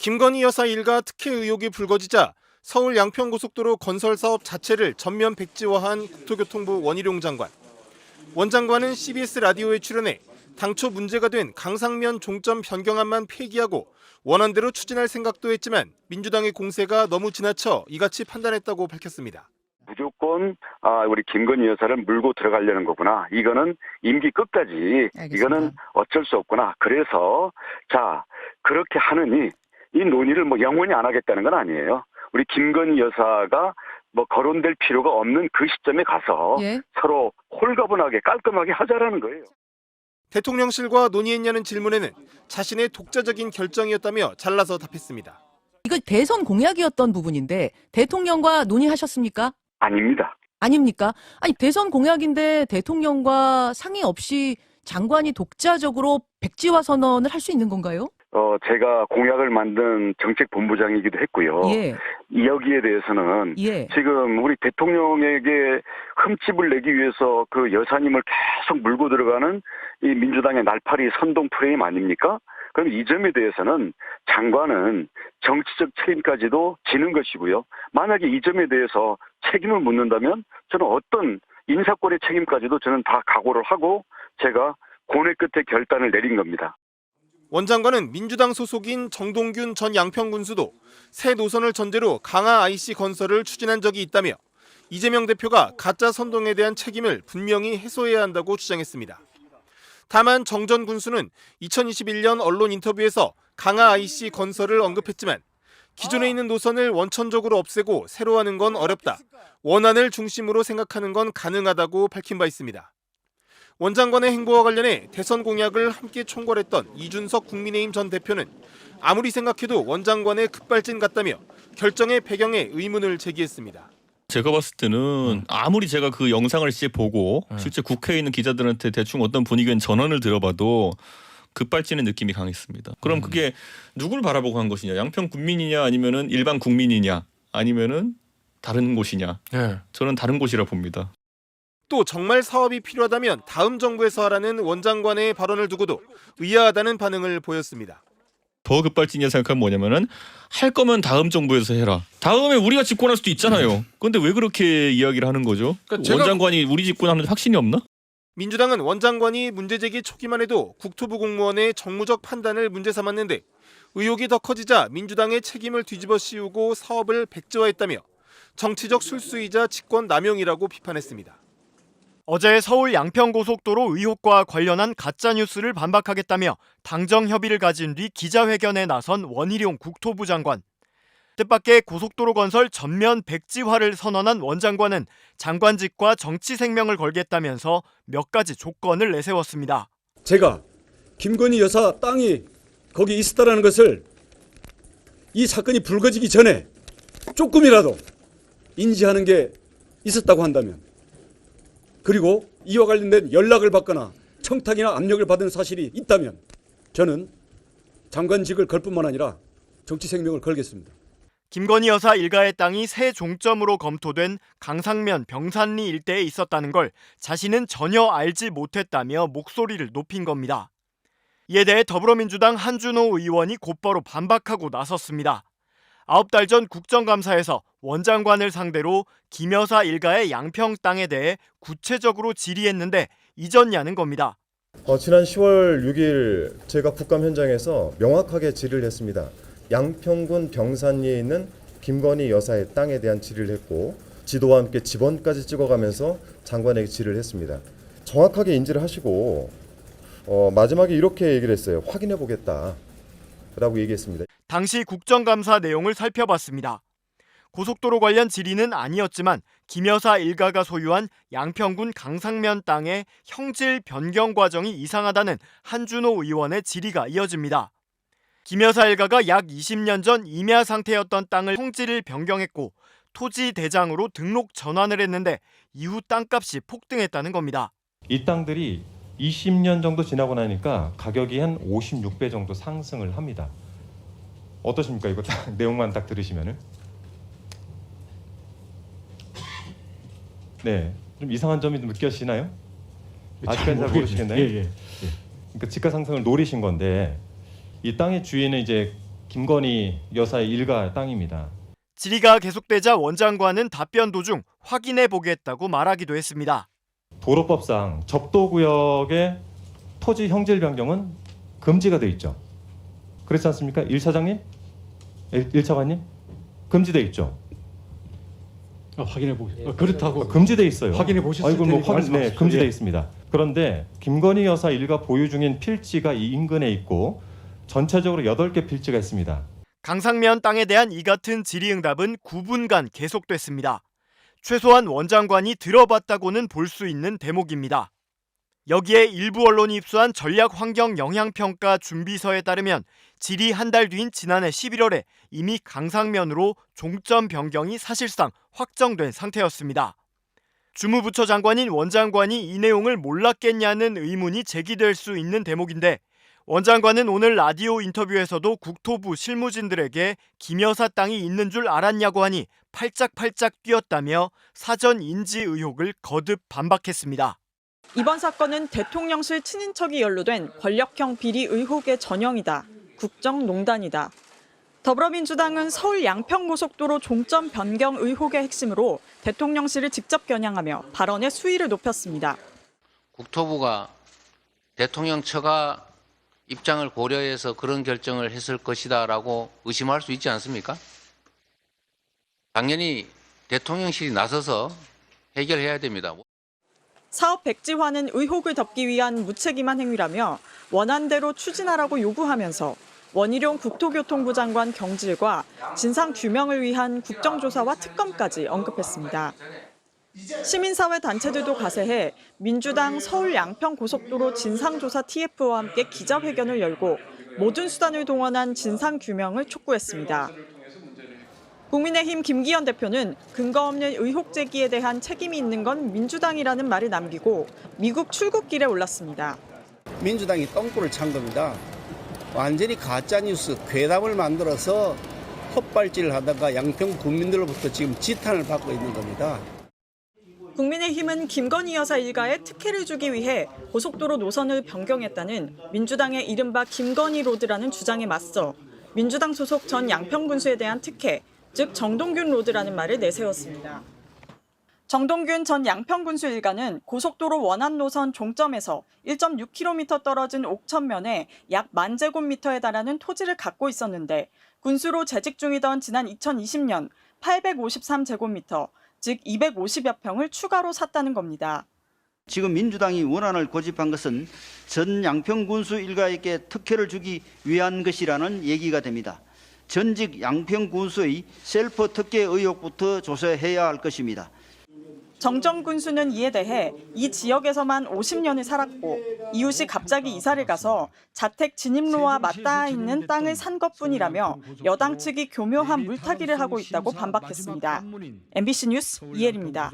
김건희 여사 일가 특혜 의혹이 불거지자 서울 양평고속도로 건설 사업 자체를 전면 백지화한 국토교통부 원희룡 장관. 원 장관은 CBS 라디오에 출연해 당초 문제가 된 강상면 종점 변경안만 폐기하고 원안대로 추진할 생각도 했지만 민주당의 공세가 너무 지나쳐 이같이 판단했다고 밝혔습니다. 무조건 우리 김건희 여사를 물고 들어가려는 거구나. 이거는 임기 끝까지 알겠습니다. 이거는 어쩔 수 없구나. 그래서 자 그렇게 하느니 이 논의를 영원히 안 하겠다는 건 아니에요. 우리 김건희 여사가 거론될 필요가 없는 그 시점에 가서 서로 홀가분하게 깔끔하게 하자라는 거예요. 대통령실과 논의했냐는 질문에는 자신의 독자적인 결정이었다며 잘라서 답했습니다. 이거 대선 공약이었던 부분인데 대통령과 논의하셨습니까? 아닙니다. 아닙니까? 아니 대선 공약인데 대통령과 상의 없이 장관이 독자적으로 백지화 선언을 할 수 있는 건가요? 제가 공약을 만든 정책본부장이기도 했고요. 여기에 대해서는 지금 우리 대통령에게 흠집을 내기 위해서 그 여사님을 계속 물고 들어가는 이 민주당의 날파리 선동 프레임 아닙니까? 그럼 이 점에 대해서는 장관은 정치적 책임까지도 지는 것이고요. 만약에 이 점에 대해서 책임을 묻는다면 저는 어떤 인사권의 책임까지도 저는 다 각오를 하고 제가 고뇌 끝에 결단을 내린 겁니다. 원 장관은 민주당 소속인 정동균 전 양평군수도 새 노선을 전제로 강화 IC 건설을 추진한 적이 있다며 이재명 대표가 가짜 선동에 대한 책임을 분명히 해소해야 한다고 주장했습니다. 다만 정 전 군수는 2021년 언론 인터뷰에서 강화 IC 건설을 언급했지만 기존에 있는 노선을 원천적으로 없애고 새로 하는 건 어렵다. 원안을 중심으로 생각하는 건 가능하다고 밝힌 바 있습니다. 원 장관의 행보와 관련해 대선 공약을 함께 총괄했던 이준석 국민의힘 전 대표는 아무리 생각해도 원 장관의 급발진 같다며 결정의 배경에 의문을 제기했습니다. 제가 봤을 때는 아무리 제가 그 영상을 실제 보고 실제 국회에 있는 기자들한테 대충 어떤 분위기의 전언을 들어봐도 급발진의 느낌이 강했습니다. 그럼 그게 누굴 바라보고 한 것이냐? 양평 군민이냐 아니면은 일반 국민이냐 아니면은 다른 곳이냐? 저는 다른 곳이라 봅니다. 또 정말 사업이 필요하다면 다음 정부에서 하라는 원 장관의 발언을 두고도 의아하다는 반응을 보였습니다. 더 급발진이라 생각하면 뭐냐면은 할 거면 다음 정부에서 해라. 다음에 우리가 집권할 수도 있잖아요. 그런데 왜 그렇게 이야기를 하는 거죠? 그러니까 원 장관이 우리 집권하는 확신이 없나? 민주당은 원 장관이 문제 제기 초기만 해도 국토부 공무원의 정무적 판단을 문제 삼았는데 의혹이 더 커지자 민주당의 책임을 뒤집어 씌우고 사업을 백지화했다며 정치적 술수이자 직권 남용이라고 비판했습니다. 어제 서울 양평고속도로 의혹과 관련한 가짜뉴스를 반박하겠다며 당정 협의를 가진 뒤 기자회견에 나선 원희룡 국토부 장관. 뜻밖의 고속도로 건설 전면 백지화를 선언한 원 장관은 장관직과 정치 생명을 걸겠다면서 몇 가지 조건을 내세웠습니다. 제가 김건희 여사 땅이 거기 있었다는 것을 이 사건이 불거지기 전에 조금이라도 인지하는 게 있었다고 한다면, 그리고 이와 관련된 연락을 받거나 청탁이나 압력을 받은 사실이 있다면 저는 장관직을 걸 뿐만 아니라 정치 생명을 걸겠습니다. 김건희 여사 일가의 땅이 새 종점으로 검토된 강상면 병산리 일대에 있었다는 걸 자신은 전혀 알지 못했다며 목소리를 높인 겁니다. 이에 대해 더불어민주당 한준호 의원이 곧바로 반박하고 나섰습니다. 9달 전 국정감사에서 원 장관을 상대로 김 여사 일가의 양평 땅에 대해 구체적으로 질의했는데 잊었냐는 겁니다. 지난 10월 6일 제가 국감 현장에서 명확하게 질의를 했습니다. 양평군 병산리에 있는 김건희 여사의 땅에 대한 질의를 했고 지도와 함께 지번까지 찍어가면서 장관에게 질의를 했습니다. 정확하게 인지를 하시고 마지막에 이렇게 얘기를 했어요. 확인해 보겠다라고 얘기했습니다. 당시 국정감사 내용을 살펴봤습니다. 고속도로 관련 질의는 아니었지만 김 여사 일가가 소유한 양평군 강상면 땅의 형질 변경 과정이 이상하다는 한준호 의원의 질의가 이어집니다. 김 여사 일가가 약 20년 전 임야 상태였던 땅을 형질을 변경했고 토지 대장으로 등록 전환을 했는데 이후 땅값이 폭등했다는 겁니다. 이 땅들이 20년 정도 지나고 나니까 가격이 한 56배 정도 상승을 합니다. 어떠십니까? 이거 내용만 딱 들으시면은. 네, 좀 이상한 점이 좀 느껴지시나요? 아직까지 잘 모르시겠나요? 그러니까 지가 상승을 노리신 건데 이 땅의 주인은 이제 김건희 여사의 일가 땅입니다. 질의가 계속되자 원장관은 답변 도중 확인해 보겠다고 말하기도 했습니다. 도로법상 접도구역의 토지 형질 변경은 금지가 돼 있죠. 그렇지 않습니까? 1차장님? 1차관님? 금지돼 있죠. 확인해 보세요. 그렇다고 금지돼 있어요. 확인해 보셨을 아이고, 테니까 네, 금지돼 있습니다. 그런데 김건희 여사 일가 보유 중인 필지가 이 인근에 있고 전체적으로 8개 필지가 있습니다. 강상면 땅에 대한 이 같은 질의응답은 9분간 계속됐습니다. 최소한 원장관이 들어봤다고는 볼 수 있는 대목입니다. 여기에 일부 언론이 입수한 전략환경영향평가 준비서에 따르면 질의 한 달 뒤인 지난해 11월에 이미 강상면으로 종점 변경이 사실상 확정된 상태였습니다. 주무부처 장관인 원장관이 이 내용을 몰랐겠냐는 의문이 제기될 수 있는 대목인데 원장관은 오늘 라디오 인터뷰에서도 국토부 실무진들에게 김 여사 땅이 있는 줄 알았냐고 하니 팔짝팔짝 뛰었다며 사전 인지 의혹을 거듭 반박했습니다. 이번 사건은 대통령실 친인척이 연루된 권력형 비리 의혹의 전형이다. 국정농단이다. 더불어민주당은 서울 양평고속도로 종점 변경 의혹의 핵심으로 대통령실을 직접 겨냥하며 발언의 수위를 높였습니다. 국토부가 대통령 처가 입장을 고려해서 그런 결정을 했을 것이다라고 의심할 수 있지 않습니까? 당연히 대통령실이 나서서 해결해야 됩니다. 사업 백지화는 의혹을 덮기 위한 무책임한 행위라며 원안대로 추진하라고 요구하면서 원희룡 국토교통부 장관 경질과 진상규명을 위한 국정조사와 특검까지 언급했습니다. 시민사회 단체들도 가세해 민주당 서울 양평고속도로 진상조사 TF와 함께 기자회견을 열고 모든 수단을 동원한 진상규명을 촉구했습니다. 국민의힘 김기현 대표는 근거 없는 의혹 제기에 대한 책임이 있는 건 민주당이라는 말을 남기고 미국 출국길에 올랐습니다. 민주당이 똥굴을 찬 겁니다. 완전히 가짜뉴스, 괴담을 만들어서 헛발질을 하다가 양평 국민들로부터 지금 지탄을 받고 있는 겁니다. 국민의힘은 김건희 여사 일가에 특혜를 주기 위해 고속도로 노선을 변경했다는 민주당의 이른바 김건희 로드라는 주장에 맞서 민주당 소속 전 양평군수에 대한 특혜, 즉 정동균 로드라는 말을 내세웠습니다. 정동균 전 양평군수 일가는 고속도로 원안 노선 종점에서 1.6km 떨어진 옥천면에 약 10,000제곱미터에 달하는 토지를 갖고 있었는데 군수로 재직 중이던 지난 2020년 853제곱미터, 즉 250여 평을 추가로 샀다는 겁니다. 지금 민주당이 원안을 고집한 것은 전 양평군수 일가에게 특혜를 주기 위한 것이라는 얘기가 됩니다. 전직 양평군수의 셀프 특혜 의혹부터 조사해야 할 것입니다. 정정 군수는 이에 대해 이 지역에서만 50년을 살았고 이웃이 갑자기 이사를 가서 자택 진입로와 맞닿아 있는 땅을 산 것뿐이라며 여당 측이 교묘한 물타기를 하고 있다고 반박했습니다. MBC 뉴스 이혜리입니다.